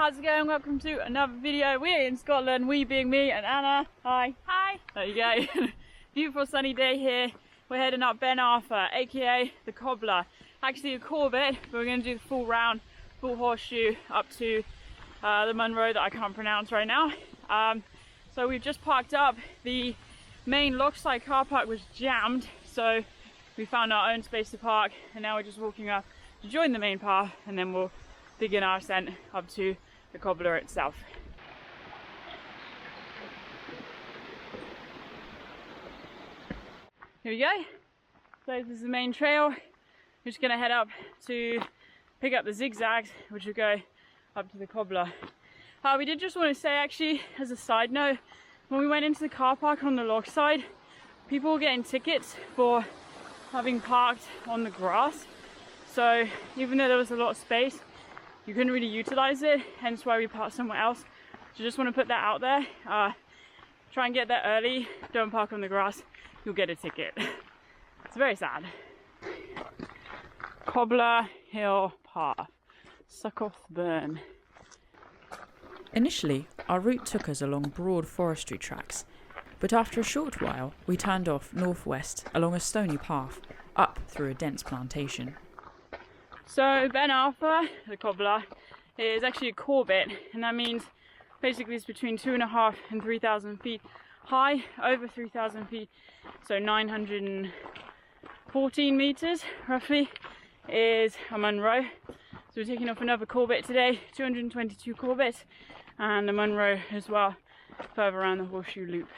how's it going? Welcome to another video. We're in Scotland, we being me and Anna. Hi. Hi. There you go. Beautiful sunny day here. We're heading up Ben Arthur, aka the Cobbler. Actually a Corbett, but we're going to do the full round, full horseshoe up to the Munro that I can't pronounce right now. So we've just parked up. The main Loch Long car park was jammed, so we found our own space to park, and now we're just walking up to join the main path, and then we'll begin our ascent up to the Cobbler itself. Here we go. So this is the main trail. We're just gonna head up to pick up the zigzags, which will go up to the Cobbler. We did just want to say, actually, as a side note, when we went into the car park on the Loch side, people were getting tickets for having parked on the grass. So even though there was a lot of space, you couldn't really utilize it, hence why we parked somewhere else. So just want to put that out there. Try and get there early, don't park on the grass, you'll get a ticket. It's very sad. Cobbler Hill Path, Succothburn. Initially, our route took us along broad forestry tracks, but after a short while we turned off northwest along a stony path, up through a dense plantation. So Ben Arthur, the Cobbler, is actually a Corbett, and that means basically it's between 2,500 and 3,000 feet high, over 3,000 feet, so 914 meters roughly is a Munro. So we're taking off another Corbett today, 222 Corbett's, and a Munro as well, further around the horseshoe loop.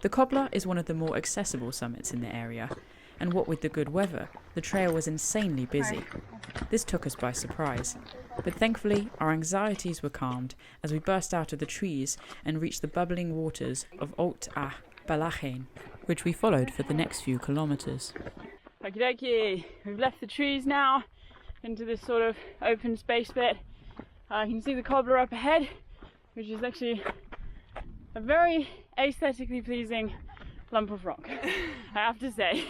The Cobbler is one of the more accessible summits in the area, and what with the good weather, the trail was insanely busy. This took us by surprise, but thankfully our anxieties were calmed as we burst out of the trees and reached the bubbling waters of Ocht a Balachain, which we followed for the next few kilometres. Okie dokie, we've left the trees now into this sort of open space bit. You can see the Cobbler up ahead, which is actually a very aesthetically pleasing lump of rock, I have to say.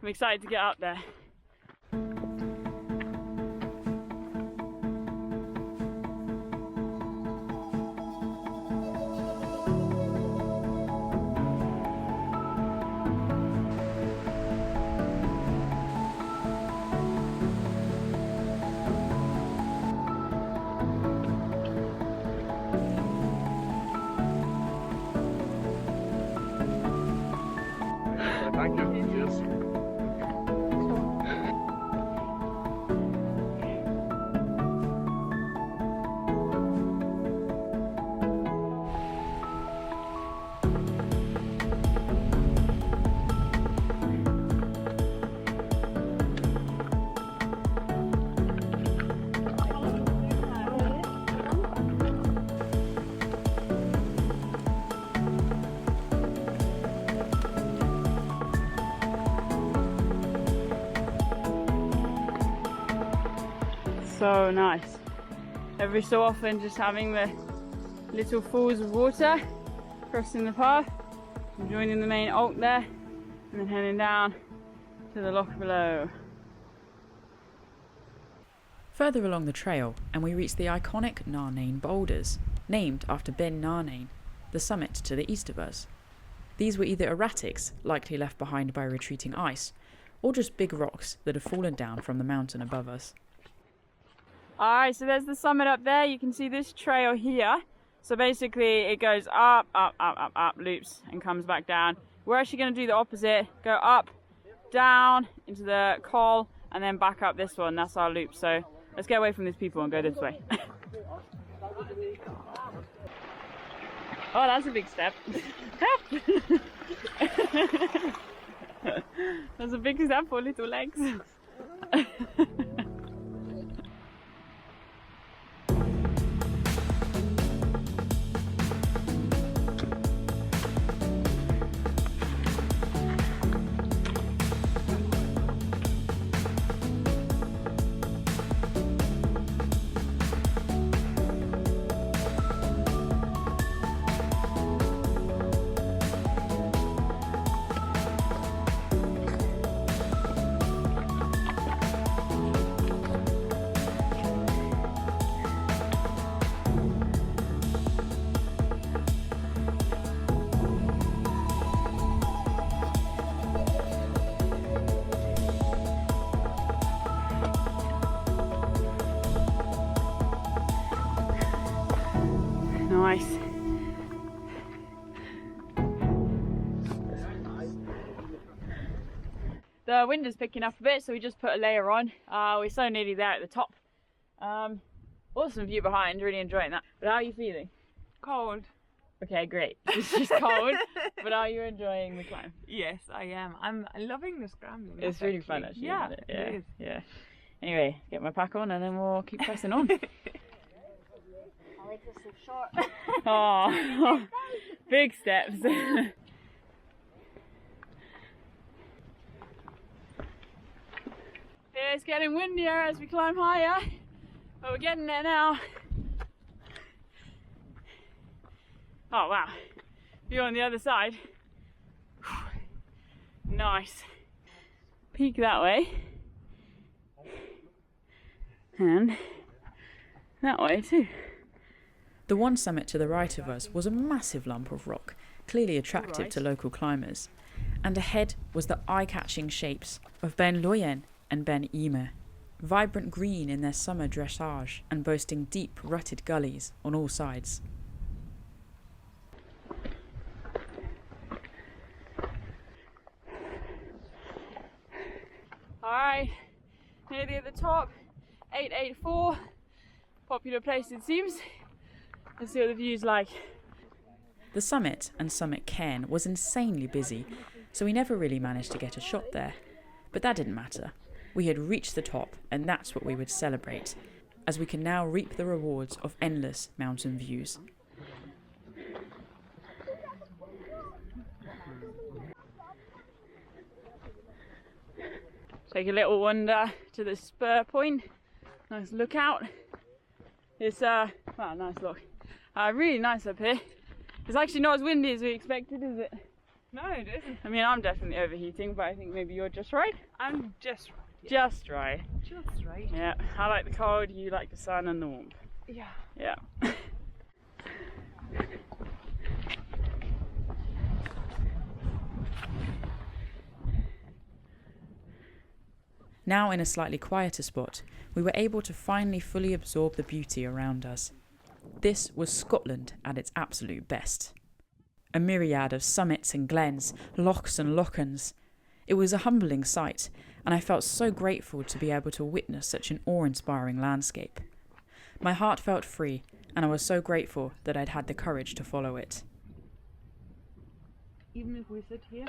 I'm excited to get up there. Thank you. Cheers. So nice. Every so often just having the little falls of water crossing the path, and joining the main Ocht there, and then heading down to the loch below. Further along the trail, and we reached the iconic Narnain boulders, named after Ben Narnain, the summit to the east of us. These were either erratics, likely left behind by retreating ice, or just big rocks that had fallen down from the mountain above us. Alright, so there's the summit up there. You can see this trail here. So basically it goes up, up, up, up, up, loops, and comes back down. We're actually going to do the opposite. Go up, down, into the col, and then back up this one. That's our loop. So let's get away from these people and go this way. Oh, that's a big step. That's a big step for little legs. the wind is picking up a bit, so we just put a layer on. We're so nearly there at the top. Awesome view behind, really enjoying that. But how are you feeling? Cold. Okay, great. It's just cold, but are you enjoying the climb? Yes, I am. I'm loving the scrambling. It's really fun actually, Yeah, isn't it? it is. Yeah. Anyway, get my pack on and then we'll keep pressing on. I like this so short. Oh, big steps. It's getting windier as we climb higher, but we're getting there now. Oh wow, view on the other side. Nice. Peak that way. And that way too. The one summit to the right of us was a massive lump of rock, clearly attractive to local climbers. And ahead was the eye-catching shapes of Ben Loyen and Ben Ymer, vibrant green in their summer dressage and boasting deep rutted gullies on all sides. Alright, nearly at the top, 884, popular place it seems. Let's see what the view's like. The summit and Summit Cairn was insanely busy, so we never really managed to get a shot there. But that didn't matter. We had reached the top, and that's what we would celebrate, as we can now reap the rewards of endless mountain views. Take a little wander to the spur point. Nice lookout. It's wow, nice look. Really nice up here. It's actually not as windy as we expected, is it? No, it isn't. I mean, I'm definitely overheating, but I think maybe you're just right. I'm just right. Just right. Just right. Yeah, I like the cold, you like the sun and the warmth. Yeah. Yeah. Now in a slightly quieter spot, we were able to finally fully absorb the beauty around us. This was Scotland at its absolute best. A myriad of summits and glens, lochs and lochans. It was a humbling sight, and I felt so grateful to be able to witness such an awe-inspiring landscape. My heart felt free, and I was so grateful that I'd had the courage to follow it. Even if we sit here.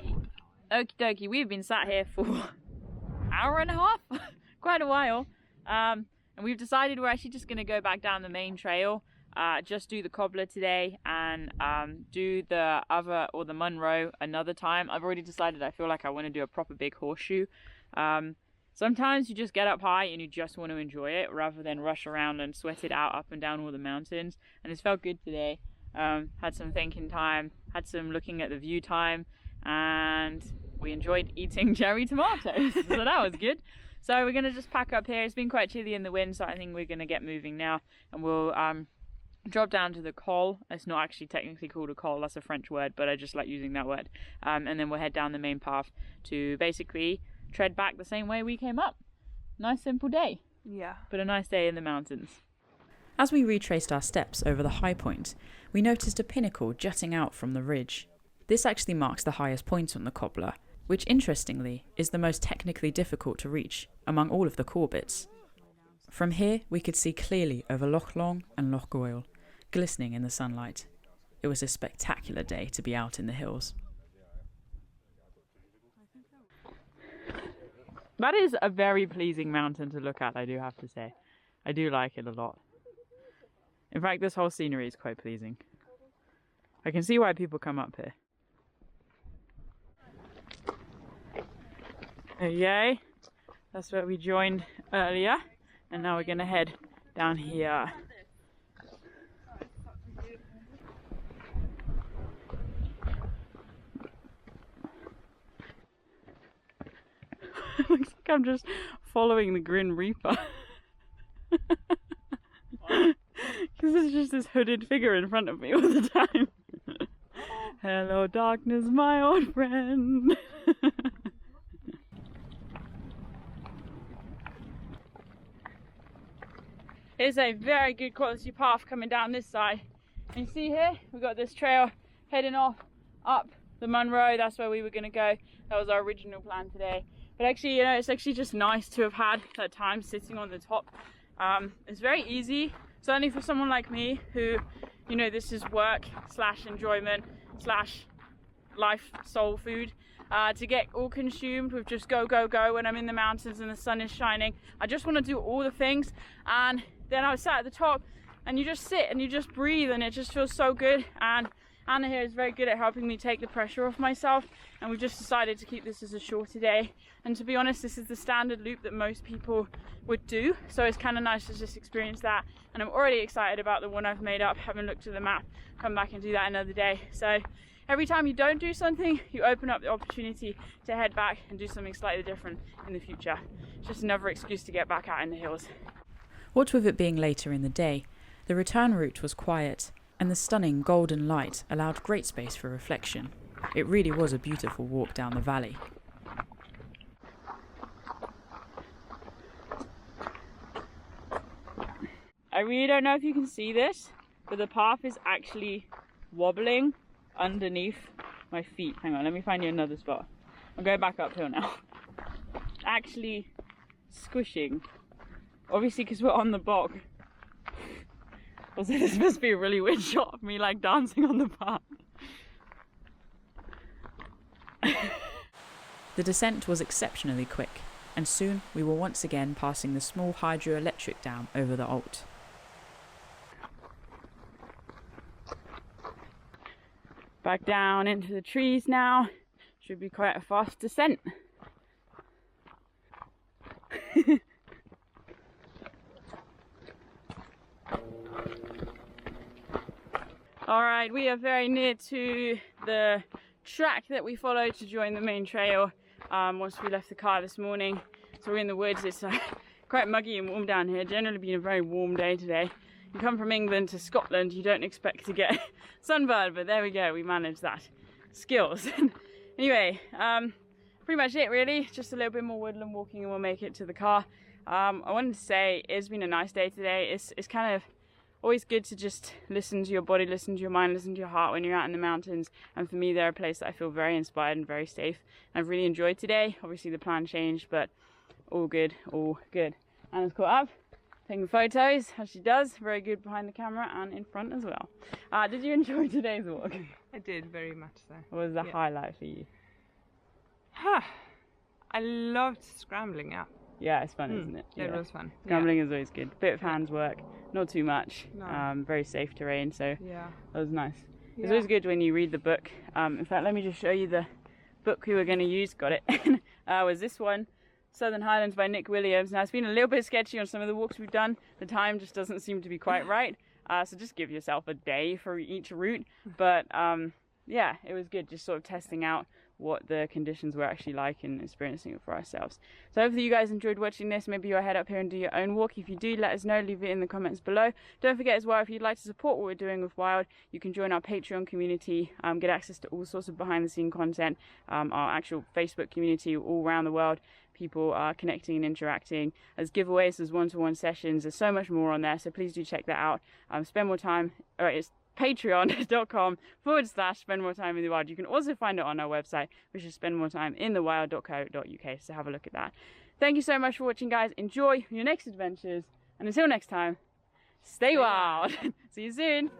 Okie dokie, we've been sat here for hour and a half, quite a while, and we've decided we're actually just going to go back down the main trail, just do the Cobbler today and do the other, or the Munro, another time. I've already decided I feel like I want to do a proper big horseshoe. Sometimes you just get up high and you just want to enjoy it rather than rush around and sweat it out up and down all the mountains, and it's felt good today. Had some thinking time, had some looking at the view time, and we enjoyed eating cherry tomatoes, so that was good. So we're going to just pack up here. It's been quite chilly in the wind, so I think we're going to get moving now, and we'll drop down to the col. It's not actually technically called a col, that's a French word, but I just like using that word. And then we'll head down the main path to basically tread back the same way we came up. Nice simple day, Yeah. but a nice day in the mountains. As we retraced our steps over the high point, we noticed a pinnacle jutting out from the ridge. This actually marks the highest point on the Cobbler, which interestingly is the most technically difficult to reach among all of the Corbetts. From here we could see clearly over Loch Long and Loch Goil, glistening in the sunlight. It was a spectacular day to be out in the hills. That is a very pleasing mountain to look at, I do have to say. I do like it a lot. In fact, this whole scenery is quite pleasing. I can see why people come up here. Okay, that's where we joined earlier, and now we're going to head down here. Looks like I'm just following the Grim Reaper. Because there's just this hooded figure in front of me all the time. Hello darkness, my old friend. It's a very good quality path coming down this side. And you see here, we've got this trail heading off up the Munro. That's where we were going to go. That was our original plan today. But actually, you know, it's actually just nice to have had that time sitting on the top. It's very easy, certainly for someone like me who, you know, this is work slash enjoyment slash life soul food, to get all consumed with just go when I'm in the mountains and the sun is shining. I just want to do all the things, and then I was sat at the top and you just sit and you just breathe, and it just feels so good. And Anna here is very good at helping me take the pressure off myself, and we've just decided to keep this as a shorter day. And to be honest, this is the standard loop that most people would do, so it's kind of nice to just experience that. And I'm already excited about the one I've made up, having looked at the map, come back and do that another day. So every time you don't do something, you open up the opportunity to head back and do something slightly different in the future. It's just another excuse to get back out in the hills. What with it being later in the day, the return route was quiet, and the stunning golden light allowed great space for reflection. It really was a beautiful walk down the valley. I really don't know if you can see this, but the path is actually wobbling underneath my feet. Hang on, let me find you another spot. I'm going back uphill now. Actually squishing. Obviously because we're on the bog. Also, this must be a really weird shot of me like dancing on the path. The descent was exceptionally quick, and soon we were once again passing the small hydroelectric dam over the Alt. Back down into the trees now. Should be quite a fast descent. Alright, we are very near to the track that we followed to join the main trail once we left the car this morning. So we're in the woods. It's quite muggy and warm down here. Generally been a very warm day today. You come from England to Scotland, you don't expect to get sunburned, but there we go, we managed that. Skills. Anyway, pretty much it really. Just a little bit more woodland walking and we'll make it to the car. I wanted to say it's been a nice day today. It's kind of always good to just listen to your body, listen to your mind, listen to your heart when you're out in the mountains. And for me, they're a place that I feel very inspired and very safe. And I've really enjoyed today. Obviously the plan changed, but all good, all good. Anna's caught up, taking photos, as she does. Very good behind the camera and in front as well. Did you enjoy today's walk? I did, very much so. What was the highlight for you? I loved scrambling up. Yeah, it's fun, isn't it? It Yeah. was fun. Scrambling is always good. Bit of hands work, not too much. No. Very safe terrain, so Yeah. that was nice. It's Yeah. always good when you read the book. In fact, let me just show you the book we were going to use. Got it. Was this one, Southern Highlands by Nick Williams. Now it's been a little bit sketchy on some of the walks we've done. The time just doesn't seem to be quite right. So just give yourself a day for each route. But yeah, it was good just sort of testing out what the conditions were actually like and experiencing it for ourselves. So hopefully you guys enjoyed watching this. Maybe you'll head up here and do your own walk. If you do, let us know, leave it in the comments below. Don't forget as well, if you'd like to support what we're doing with Wild, you can join our Patreon community, get access to all sorts of behind the scene content, our actual Facebook community all around the world. People are connecting and interacting. There's giveaways, there's one-to-one sessions, there's so much more on there, so please do check that out. Spend more time, it's patreon.com/spend more time in the wild. You can also find it on our website, which is spendmoretimeinthewild.co.uk, so have a look at that. Thank you so much for watching, guys. Enjoy your next adventures, and until next time, stay wild. See you soon.